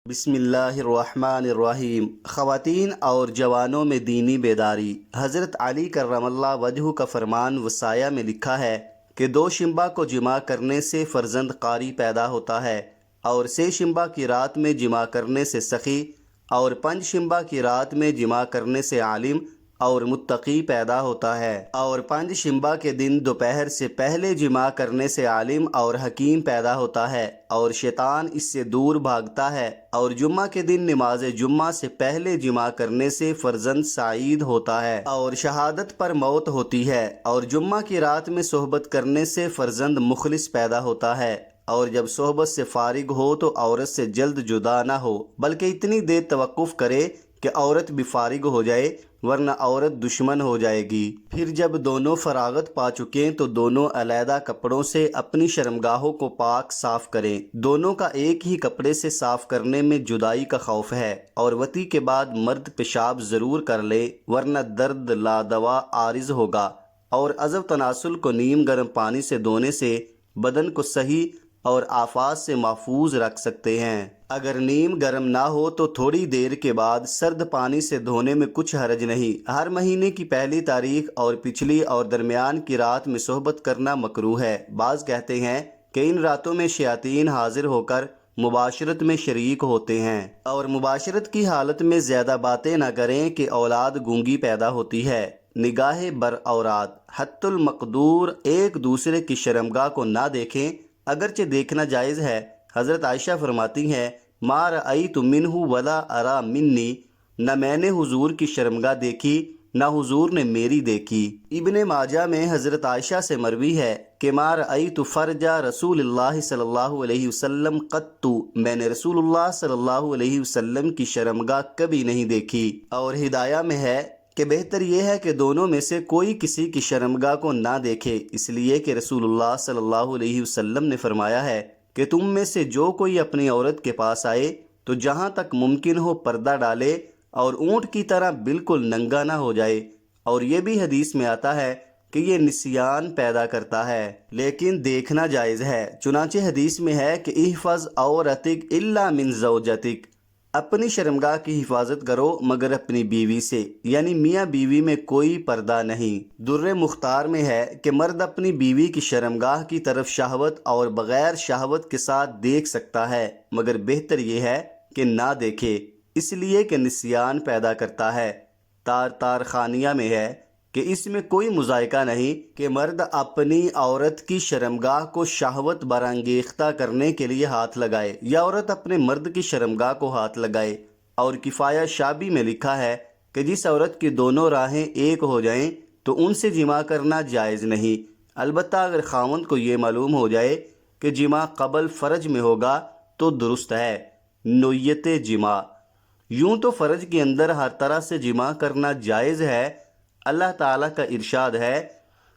بسم اللہ الرحمن الرحیم۔ خواتین اور جوانوں میں دینی بیداری۔ حضرت علی کرم اللہ وجہہ کا فرمان وصایا میں لکھا ہے کہ 2 شنبہ کو جماع کرنے سے فرزند قاری پیدا ہوتا ہے، اور 6 شنبہ کی رات میں جماع کرنے سے سخی، اور 5 شنبہ کی رات میں جماع کرنے سے عالم اور متقی پیدا ہوتا ہے، اور 5 شنبہ کے دن دوپہر سے پہلے جماع کرنے سے عالم اور حکیم پیدا ہوتا ہے، اور شیطان اس سے دور بھاگتا ہے، اور جمعہ کے دن نماز جمعہ سے پہلے جماع کرنے سے فرزند سعید ہوتا ہے اور شہادت پر موت ہوتی ہے، اور جمعہ کی رات میں صحبت کرنے سے فرزند مخلص پیدا ہوتا ہے، اور جب صحبت سے فارغ ہو تو عورت سے جلد جدا نہ ہو بلکہ اتنی دیر توقف کرے کہ عورت بھی فارغ ہو جائے، ورنہ عورت دشمن ہو جائے گی۔ پھر جب دونوں فراغت پا چکیں تو دونوں علیحدہ کپڑوں سے اپنی شرمگاہوں کو پاک صاف کریں۔ دونوں کا ایک ہی کپڑے سے صاف کرنے میں جدائی کا خوف ہے، اور وطی کے بعد مرد پیشاب ضرور کر لے ورنہ درد لا دوا عارض ہوگا، اور عضو تناسل کو نیم گرم پانی سے دھونے سے بدن کو صحیح اور آفات سے محفوظ رکھ سکتے ہیں۔ اگر نیم گرم نہ ہو تو تھوڑی دیر کے بعد سرد پانی سے دھونے میں کچھ حرج نہیں۔ ہر مہینے کی پہلی تاریخ اور پچھلی اور درمیان کی رات میں صحبت کرنا مکروہ ہے۔ بعض کہتے ہیں کہ ان راتوں میں شیاطین حاضر ہو کر مباشرت میں شریک ہوتے ہیں، اور مباشرت کی حالت میں زیادہ باتیں نہ کریں کہ اولاد گونگی پیدا ہوتی ہے۔ نگاہ بر عورات، حتی المقدور ایک دوسرے کی شرمگاہ کو نہ دیکھیں، اگرچہ دیکھنا جائز ہے۔ حضرت عائشہ فرماتی ہیں، ما رأیت منہ ولا ارا منی، نہ میں نے حضور کی شرمگاہ دیکھی نہ حضور نے میری دیکھی۔ ابن ماجہ میں حضرت عائشہ سے مروی ہے کہ ما رأیت فرج رسول اللہ صلی اللہ علیہ وسلم قط، میں نے رسول اللہ صلی اللہ علیہ وسلم کی شرمگاہ کبھی نہیں دیکھی۔ اور ہدایہ میں ہے کہ بہتر یہ ہے کہ دونوں میں سے کوئی کسی کی شرمگاہ کو نہ دیکھے، اس لیے کہ رسول اللہ صلی اللہ علیہ وسلم نے فرمایا ہے کہ تم میں سے جو کوئی اپنی عورت کے پاس آئے تو جہاں تک ممکن ہو پردہ ڈالے اور اونٹ کی طرح بالکل ننگا نہ ہو جائے، اور یہ بھی حدیث میں آتا ہے کہ یہ نسیان پیدا کرتا ہے، لیکن دیکھنا جائز ہے۔ چنانچہ حدیث میں ہے کہ احفظ عورتک الا من زوجتک، اپنی شرمگاہ کی حفاظت کرو مگر اپنی بیوی سے، یعنی میاں بیوی میں کوئی پردہ نہیں۔ در مختار میں ہے کہ مرد اپنی بیوی کی شرمگاہ کی طرف شہوت اور بغیر شہوت کے ساتھ دیکھ سکتا ہے، مگر بہتر یہ ہے کہ نہ دیکھے، اس لیے کہ نسیان پیدا کرتا ہے۔ تار خانیہ میں ہے کہ اس میں کوئی مذائقہ نہیں کہ مرد اپنی عورت کی شرمگاہ کو شہوت برانگیختہ کرنے کے لیے ہاتھ لگائے، یا عورت اپنے مرد کی شرمگاہ کو ہاتھ لگائے۔ اور کفایہ شابی میں لکھا ہے کہ جس عورت کی دونوں راہیں ایک ہو جائیں تو ان سے جماع کرنا جائز نہیں، البتہ اگر خاوند کو یہ معلوم ہو جائے کہ جماع قبل فرج میں ہوگا تو درست ہے۔ نویت جماع، یوں تو فرج کے اندر ہر طرح سے جماع کرنا جائز ہے۔ اللہ تعالیٰ کا ارشاد ہے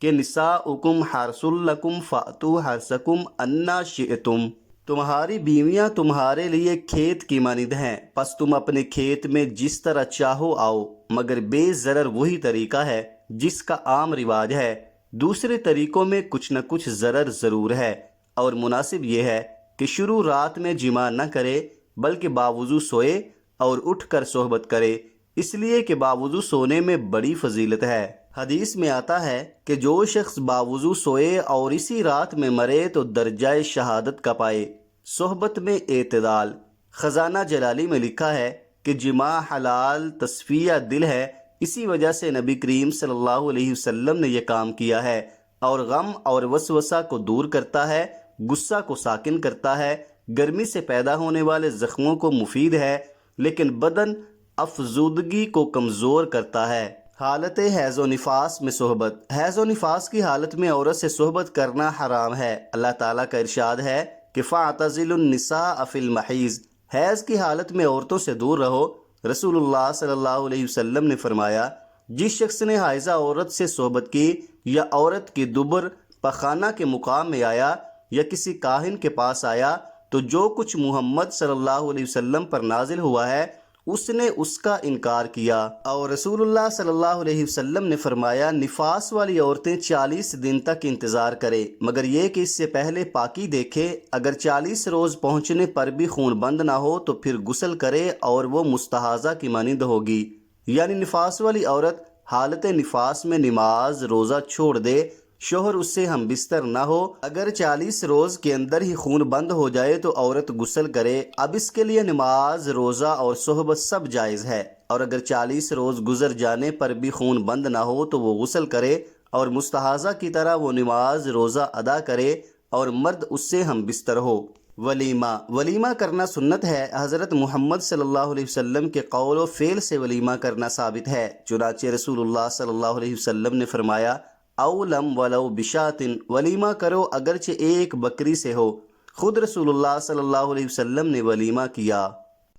کہ نساؤکم حرث لکم فأتوا حرثکم انا شئتم، تمہاری بیویاں تمہارے لیے کھیت کی مانند ہیں، پس تم اپنے کھیت میں جس طرح چاہو آؤ، مگر بے ضرر وہی طریقہ ہے جس کا عام رواج ہے، دوسرے طریقوں میں کچھ نہ کچھ ضرر ضرور ہے، اور مناسب یہ ہے کہ شروع رات میں جماع نہ کرے بلکہ باوضو سوئے اور اٹھ کر صحبت کرے، اس لیے کہ باوضو سونے میں بڑی فضیلت ہے۔ حدیث میں آتا ہے کہ جو شخص باوضو سوئے اور اسی رات میں مرے تو درجہ شہادت کا پائے۔ صحبت میں اعتدال، خزانہ جلالی میں لکھا ہے کہ جماع حلال تصفیہ دل ہے، اسی وجہ سے نبی کریم صلی اللہ علیہ وسلم نے یہ کام کیا ہے، اور غم اور وسوسہ کو دور کرتا ہے، غصہ کو ساکن کرتا ہے، گرمی سے پیدا ہونے والے زخموں کو مفید ہے، لیکن بدن افزودگی کو کمزور کرتا ہے۔ حالت حیض و نفاس میں صحبت، حیض و نفاس کی حالت میں عورت سے صحبت کرنا حرام ہے۔ اللہ تعالیٰ کا ارشاد ہے کہ فَاعْتَزِلُوا النِّسَاءَ فِي الْمَحِيضِ، حیض کی حالت میں عورتوں سے دور رہو۔ رسول اللہ صلی اللہ علیہ وسلم نے فرمایا، جس شخص نے حائضہ عورت سے صحبت کی، یا عورت کی دبر پخانہ کے مقام میں آیا، یا کسی کاہن کے پاس آیا، تو جو کچھ محمد صلی اللہ علیہ وسلم پر نازل ہوا ہے اس نے اس کا انکار کیا۔ اور رسول اللہ صلی اللہ علیہ وسلم نے فرمایا نفاس والی عورتیں 40 دن تک انتظار کریں، مگر یہ کہ اس سے پہلے پاکی دیکھے، اگر 40 روز پہنچنے پر بھی خون بند نہ ہو تو پھر غسل کرے اور وہ مستحاضہ کی مانند ہوگی۔ یعنی نفاس والی عورت حالت نفاس میں نماز روزہ چھوڑ دے، شوہر اس سے ہم بستر نہ ہو، اگر 40 روز کے اندر ہی خون بند ہو جائے تو عورت غسل کرے۔ اب اس کے لیے نماز روزہ اور صحبت سب جائز ہے، اور اگر 40 روز گزر جانے پر بھی خون بند نہ ہو تو وہ غسل کرے اور مستحاضہ کی طرح وہ نماز روزہ ادا کرے اور مرد اس سے ہم بستر ہو۔ ولیمہ کرنا سنت ہے۔ حضرت محمد صلی اللہ علیہ وسلم کے قول و فعل سے ولیمہ کرنا ثابت ہے، چنانچہ رسول اللہ صلی اللہ علیہ وسلم نے فرمایا اولم ولو بشاتن، ولیمہ کرو اگرچہ ایک بکری سے ہو۔ خود رسول اللہ صلی اللہ علیہ وسلم نے ولیمہ کیا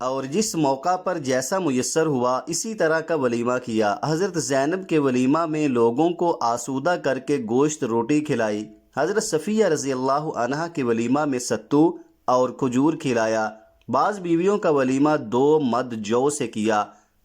اور جس موقع پر جیسا میسر ہوا اسی طرح کا ولیمہ کیا۔ حضرت زینب کے ولیمہ میں لوگوں کو آسودہ کر کے گوشت روٹی کھلائی۔ حضرت صفیہ رضی اللہ عنہا کے ولیمہ میں ستو اور کھجور کھلایا۔ بعض بیویوں کا ولیمہ 2 مد جو سے کیا۔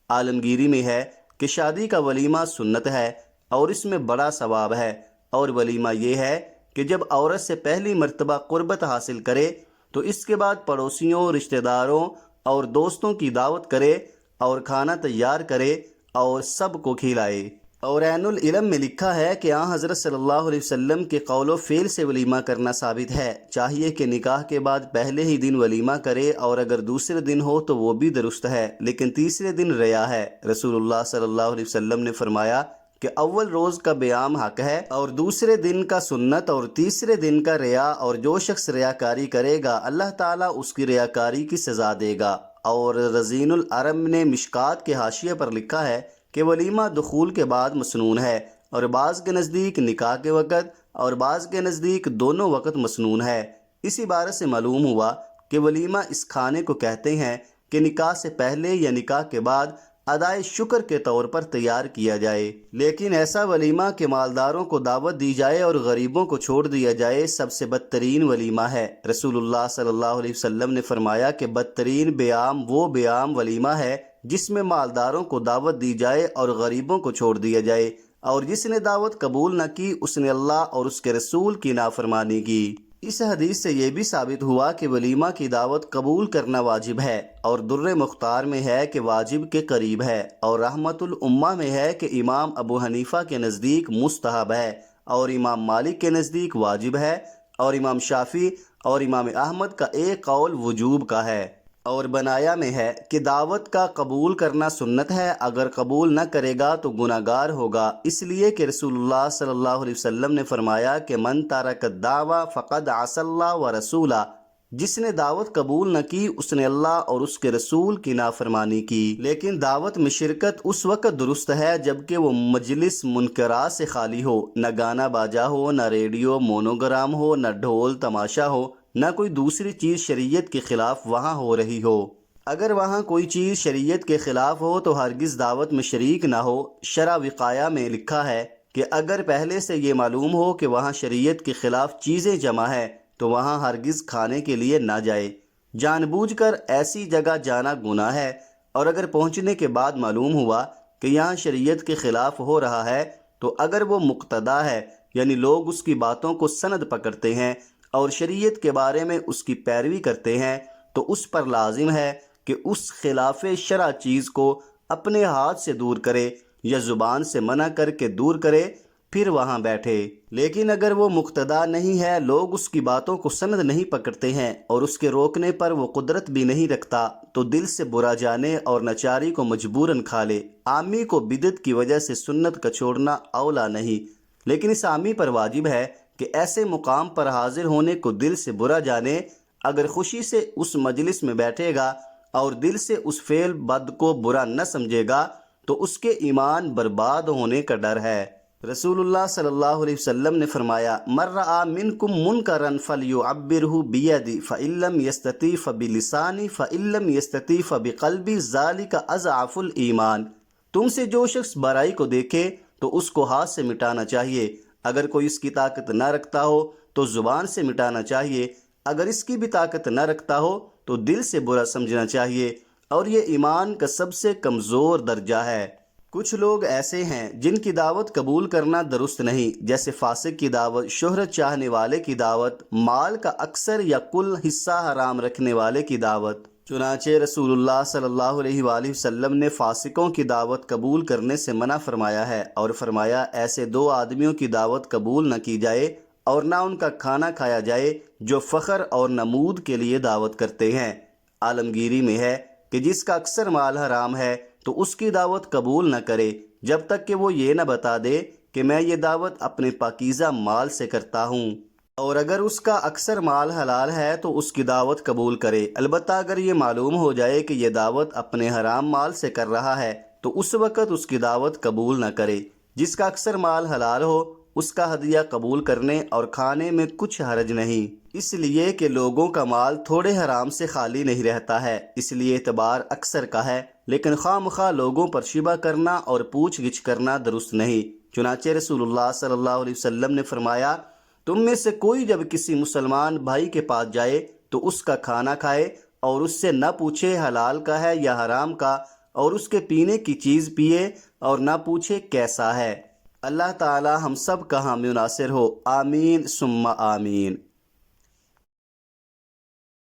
عالمگیری میں ہے کہ شادی کا ولیمہ سنت ہے اور اس میں بڑا ثواب ہے، اور ولیمہ یہ ہے کہ جب عورت سے پہلی مرتبہ قربت حاصل کرے تو اس کے بعد پڑوسیوں، رشتہ داروں اور دوستوں کی دعوت کرے اور کھانا تیار کرے اور سب کو کھلائے۔ اور عین العلم میں لکھا ہے کہ حضرت صلی اللہ علیہ وسلم کے قول و فعل سے ولیمہ کرنا ثابت ہے۔ چاہیے کہ نکاح کے بعد پہلے ہی دن ولیمہ کرے، اور اگر دوسرے دن ہو تو وہ بھی درست ہے، لیکن تیسرے دن ریا ہے۔ رسول اللہ صلی اللہ علیہ وسلم نے فرمایا کہ اول روز کا بیام حق ہے اور دوسرے دن کا سنت اور تیسرے دن کا ریا، اور جو شخص ریاکاری کرے گا اللہ تعالیٰ اس کی ریاکاری کی سزا دے گا۔ اور رزین العرم نے مشکات کے حاشیے پر لکھا ہے کہ ولیمہ دخول کے بعد مسنون ہے، اور بعض کے نزدیک نکاح کے وقت اور بعض کے نزدیک دونوں وقت مسنون ہے۔ اس عبارت سے معلوم ہوا کہ ولیمہ اس کھانے کو کہتے ہیں کہ نکاح سے پہلے یا نکاح کے بعد ادائے شکر کے طور پر تیار کیا جائے، لیکن ایسا ولیمہ کہ مالداروں کو دعوت دی جائے اور غریبوں کو چھوڑ دیا جائے سب سے بدترین ولیمہ ہے۔ رسول اللہ صلی اللہ علیہ وسلم نے فرمایا کہ بدترین بیام وہ بیام ولیمہ ہے جس میں مالداروں کو دعوت دی جائے اور غریبوں کو چھوڑ دیا جائے، اور جس نے دعوت قبول نہ کی اس نے اللہ اور اس کے رسول کی نافرمانی کی۔ اس حدیث سے یہ بھی ثابت ہوا کہ ولیمہ کی دعوت قبول کرنا واجب ہے، اور در مختار میں ہے کہ واجب کے قریب ہے، اور رحمت الامہ میں ہے کہ امام ابو حنیفہ کے نزدیک مستحب ہے، اور امام مالک کے نزدیک واجب ہے، اور امام شافعی اور امام احمد کا ایک قول وجوب کا ہے۔ اور بنایا میں ہے کہ دعوت کا قبول کرنا سنت ہے، اگر قبول نہ کرے گا تو گناہگار ہوگا، اس لیے کہ رسول اللہ صلی اللہ علیہ وسلم نے فرمایا کہ من ترک الدعوہ فقد عصى اللہ ورسولہ، جس نے دعوت قبول نہ کی اس نے اللہ اور اس کے رسول کی نافرمانی کی۔ لیکن دعوت میں شرکت اس وقت درست ہے جبکہ وہ مجلس منکرات سے خالی ہو، نہ گانا باجا ہو، نہ ریڈیو مونوگرام ہو، نہ ڈھول تماشا ہو، نہ کوئی دوسری چیز شریعت کے خلاف وہاں ہو رہی ہو۔ اگر وہاں کوئی چیز شریعت کے خلاف ہو تو ہرگز دعوت میں شریک نہ ہو۔ شرح وقایہ میں لکھا ہے کہ اگر پہلے سے یہ معلوم ہو کہ وہاں شریعت کے خلاف چیزیں جمع ہیں تو وہاں ہرگز کھانے کے لیے نہ جائے۔ جان بوجھ کر ایسی جگہ جانا گناہ ہے، اور اگر پہنچنے کے بعد معلوم ہوا کہ یہاں شریعت کے خلاف ہو رہا ہے تو اگر وہ مقتدا ہے، یعنی لوگ اس کی باتوں کو سند پکڑتے ہیں اور شریعت کے بارے میں اس کی پیروی کرتے ہیں، تو اس پر لازم ہے کہ اس خلاف شرع چیز کو اپنے ہاتھ سے دور کرے یا زبان سے منع کر کے دور کرے، پھر وہاں بیٹھے۔ لیکن اگر وہ مقتدا نہیں ہے، لوگ اس کی باتوں کو سند نہیں پکڑتے ہیں اور اس کے روکنے پر وہ قدرت بھی نہیں رکھتا، تو دل سے برا جانے اور ناچاری کو مجبوراً کھا لے۔ عامی کو بدعت کی وجہ سے سنت کا چھوڑنا اولا نہیں، لیکن اس عامی پر واجب ہے کہ ایسے مقام پر حاضر ہونے کو دل سے برا جانے۔ اگر خوشی سے اس مجلس میں بیٹھے گا اور دل سے اس فعل بد کو برا نہ سمجھے گا تو اس کے ایمان برباد ہونے کا ڈر ہے۔ رسول اللہ صلی اللہ علیہ وسلم نے فرمایا من رأى منکم منکرا فلیعبرہ بیدی فإن لم یستطع فبلسانی فإن لم یستطع فبقلبی ذلک اضعف الایمان۔ تم سے جو شخص برائی کو دیکھے تو اس کو ہاتھ سے مٹانا چاہیے، اگر کوئی اس کی طاقت نہ رکھتا ہو تو زبان سے مٹانا چاہیے، اگر اس کی بھی طاقت نہ رکھتا ہو تو دل سے برا سمجھنا چاہیے، اور یہ ایمان کا سب سے کمزور درجہ ہے۔ کچھ لوگ ایسے ہیں جن کی دعوت قبول کرنا درست نہیں، جیسے فاسق کی دعوت، شہرت چاہنے والے کی دعوت، مال کا اکثر یا کل حصہ حرام رکھنے والے کی دعوت۔ چنانچہ رسول اللہ صلی اللہ علیہ وآلہ وسلم نے فاسقوں کی دعوت قبول کرنے سے منع فرمایا ہے، اور فرمایا ایسے دو آدمیوں کی دعوت قبول نہ کی جائے اور نہ ان کا کھانا کھایا جائے جو فخر اور نمود کے لیے دعوت کرتے ہیں۔ عالمگیری میں ہے کہ جس کا اکثر مال حرام ہے تو اس کی دعوت قبول نہ کرے جب تک کہ وہ یہ نہ بتا دے کہ میں یہ دعوت اپنے پاکیزہ مال سے کرتا ہوں، اور اگر اس کا اکثر مال حلال ہے تو اس کی دعوت قبول کرے۔ البتہ اگر یہ معلوم ہو جائے کہ یہ دعوت اپنے حرام مال سے کر رہا ہے تو اس وقت اس کی دعوت قبول نہ کرے۔ جس کا اکثر مال حلال ہو اس کا ہدیہ قبول کرنے اور کھانے میں کچھ حرج نہیں، اس لیے کہ لوگوں کا مال تھوڑے حرام سے خالی نہیں رہتا ہے، اس لیے اعتبار اکثر کا ہے، لیکن خواہ مخواہ لوگوں پر شبہ کرنا اور پوچھ گچھ کرنا درست نہیں۔ چنانچہ رسول اللہ صلی اللہ علیہ وسلم نے فرمایا، تم میں سے کوئی جب کسی مسلمان بھائی کے پاس جائے تو اس کا کھانا کھائے اور اس سے نہ پوچھے حلال کا ہے یا حرام کا، اور اس کے پینے کی چیز پیے اور نہ پوچھے کیسا ہے۔ اللہ تعالی ہم سب کا حامی و ناصر ہو، آمین ثم آمین۔